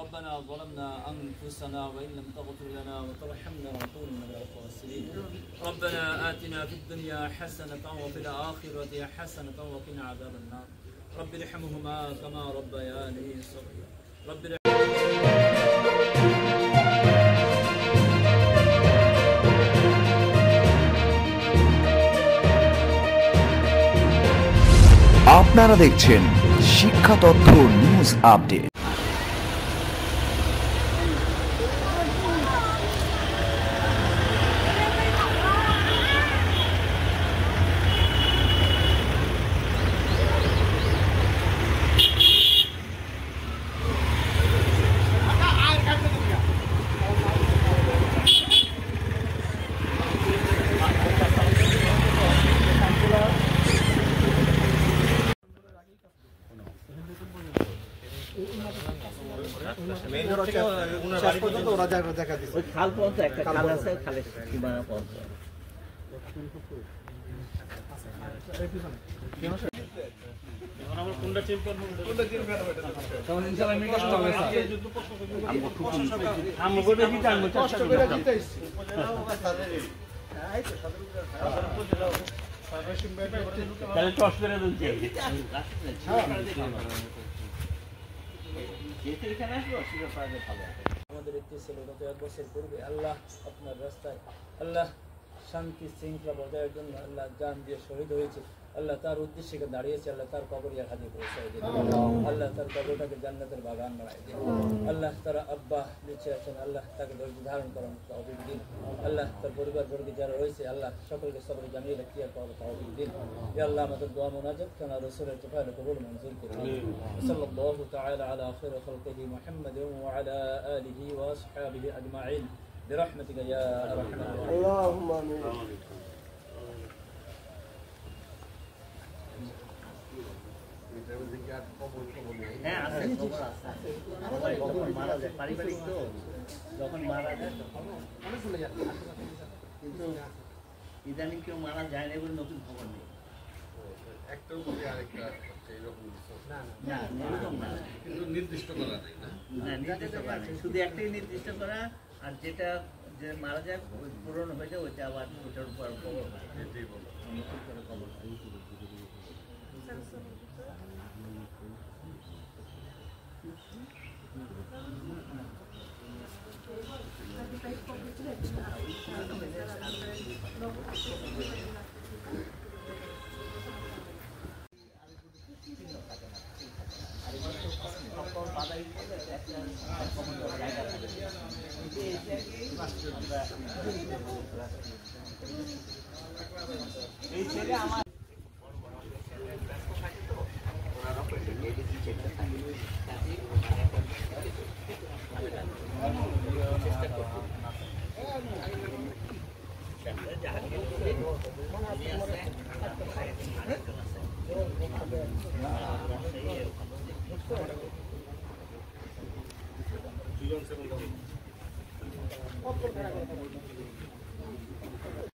ربنا ظلمنا أنفسنا وإن لم تغفر لنا وترحمنا لنكون من الخاسرين ربنا آتنا في الدنيا حسنة وفي الآخرة حسنة وقنا عذاب النار رب ارحمهما كما ربياني صغيرا رب আপনারা দেখছেন শিক্ষা তথ্য নিউজ আপডেট। খাল পর্যন্ত একটা খাল আছে, খালের সীমানা পর্যন্ত আমাদের একটি ছেলে গত 1 বছর পূর্বে আল্লাহ আপনার রাস্তায় আল্লাহ শান্তি শৃঙ্খলা বজায়ের জন্য আল্লাহ জান দিয়ে শহীদ হয়েছে। আল্লাহ তার উদ্দেশ্যে দাঁড়িয়েছে, আল্লাহ তার কবরিয়া হাজি পৌঁছায় দিন, আল্লাহ তার কবরটাকে জান্নাতের বাগান বানায় দিন। আল্লাহ তার আব্বা বেঁচে আছেন, আল্লাহ তাকে ধৈর্য ধারণ করেন তৌফিক দিন। আল্লাহ তার পরিবার বর্গ যারা রয়েছে আল্লাহ সকলকে সবরে জানিয়ে রাখিয়া তৌফিক দিন। ইয়া আল্লাহ আমাদের দোয়া মুনাজাত কানা রাসূলের তফালে কবুল মঞ্জুর করুন। সাল্লাল্লাহু তাআলা আলা খায়র খালকিহি মুহাম্মাদ ওয়া আলা আলিহি ওয়া আসহাবিহি আজমাইন برحمتك يا ارحم الراحمين اللهم امين যখন মারা যায় কিন্তু ইদানিং কেউ মারা যায় না বলে নতুন খবর নেই। নির্দিষ্ট করা নেই, শুধু একটাই নির্দিষ্ট করা, আর যেটা যে মারা যায় পূরণ হয়ে যায় ওইটা আবার ওটার উপর খবর হয়, নতুন করে খবর হয়। এই ছেলে আমার